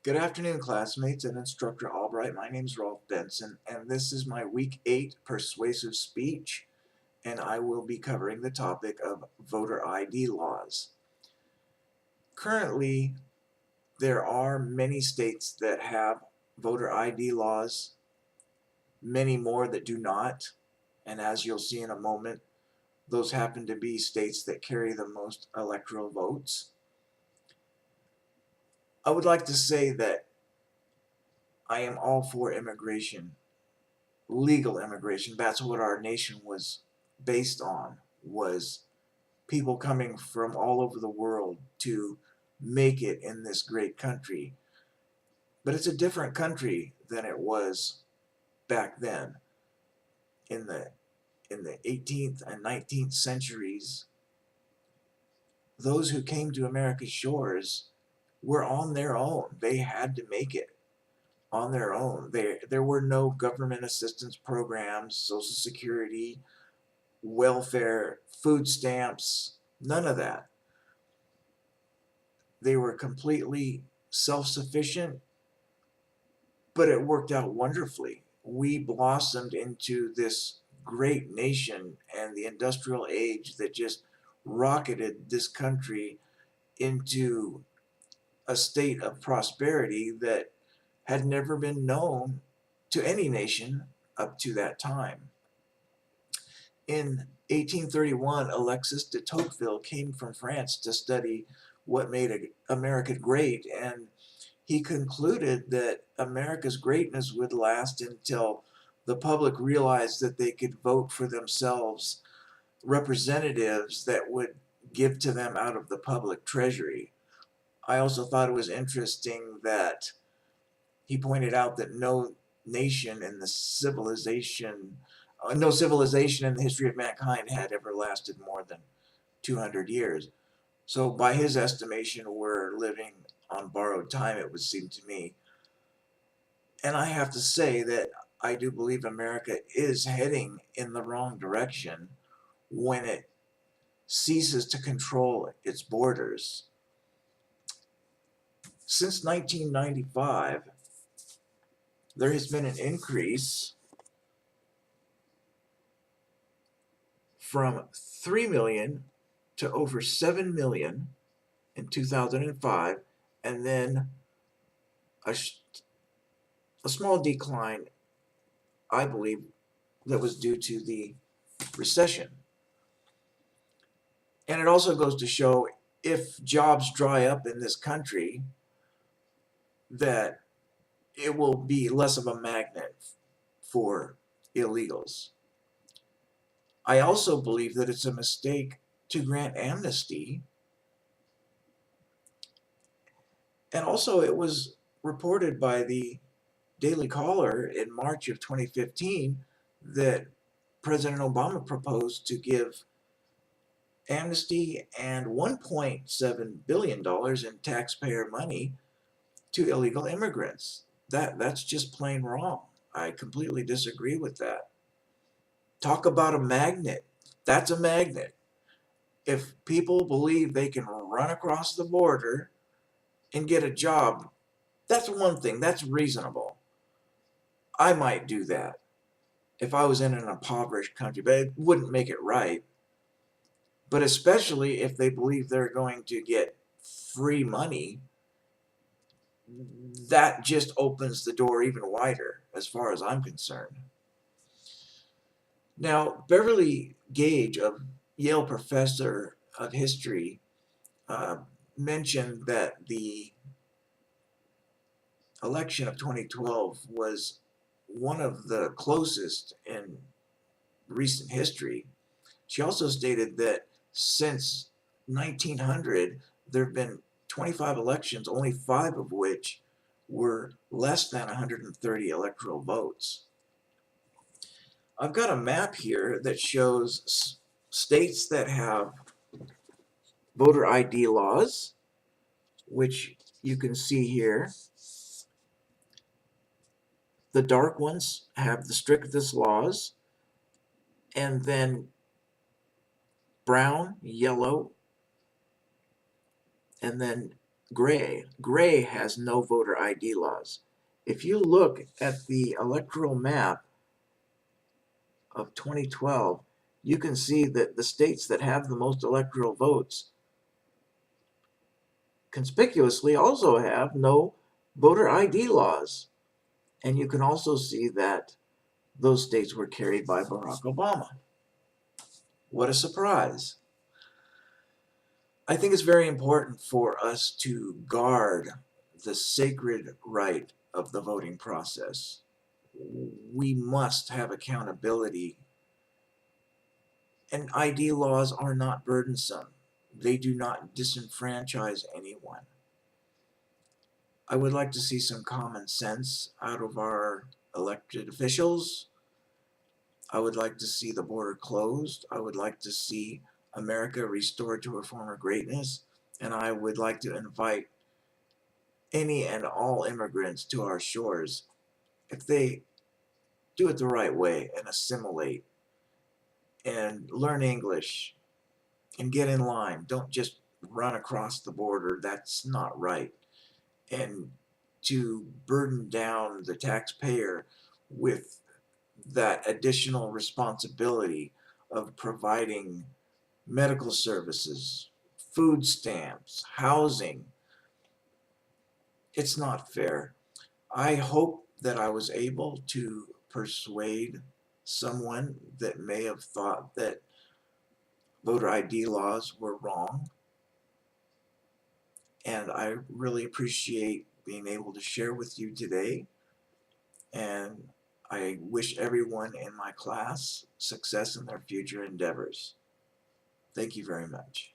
Good afternoon, classmates and Instructor Albright. My name is Rolf Benson, and this is my Week 8 Persuasive Speech, and I will be covering the topic of voter ID laws. Currently, there are many states that have voter ID laws, many more that do not, and as you'll see in a moment, those happen to be states that carry the most electoral votes. I would like to say that I am all for immigration, legal immigration. That's what our nation was based on, was people coming from all over the world to make it in this great country. But it's a different country than it was back then. In the 18th and 19th centuries, those who came to America's shores were on their own. They had to make it on their own. There were no government assistance programs, Social Security, welfare, food stamps, none of that. They were completely self-sufficient, but it worked out wonderfully. We blossomed into this great nation and the industrial age that just rocketed this country into a state of prosperity that had never been known to any nation up to that time. In 1831, Alexis de Tocqueville came from France to study what made America great, and he concluded that America's greatness would last until the public realized that they could vote for themselves representatives that would give to them out of the public treasury. I also thought it was interesting that he pointed out that no civilization in the history of mankind had ever lasted more than 200 years. So by his estimation, we're living on borrowed time, it would seem to me. And I have to say that I do believe America is heading in the wrong direction when it ceases to control its borders. Since 1995, there has been an increase from 3 million to over 7 million in 2005, and then a small decline, I believe, that was due to the recession. And it also goes to show, if jobs dry up in this country, that it will be less of a magnet for illegals. I also believe that it's a mistake to grant amnesty. And also, it was reported by the Daily Caller in March of 2015 that President Obama proposed to give amnesty and $1.7 billion in taxpayer money to illegal immigrants. That's just plain wrong. I completely disagree with that. Talk about a magnet. That's a magnet. If people believe they can run across the border and get a job, that's one thing. That's reasonable. I might do that if I was in an impoverished country, but it wouldn't make it right. But especially if they believe they're going to get free money, that just opens the door even wider as far as I'm concerned. Now, Beverly Gage, a Yale professor of history, mentioned that the election of 2012 was one of the closest in recent history. She also stated that since 1900, there have been 25 elections, only 5 of which were less than 130 electoral votes. I've got a map here that shows states that have voter ID laws, which you can see here. The dark ones have the strictest laws, and then brown, yellow, and then Gray has no voter ID laws. If you look at the electoral map of 2012, you can see that the states that have the most electoral votes conspicuously also have no voter ID laws. And you can also see that those states were carried by Barack Obama. What a surprise. I think it's very important for us to guard the sacred right of the voting process. We must have accountability, and ID laws are not burdensome. They do not disenfranchise anyone. I would like to see some common sense out of our elected officials. I would like to see the border closed. I would like to see America restored to her former greatness. And I would like to invite any and all immigrants to our shores if they do it the right way and assimilate and learn English and get in line. Don't just run across the border. That's not right. And to burden down the taxpayer with that additional responsibility of providing medical services, food stamps, housing, it's not fair. I hope that I was able to persuade someone that may have thought that voter ID laws were wrong. And I really appreciate being able to share with you today. And I wish everyone in my class success in their future endeavors. Thank you very much.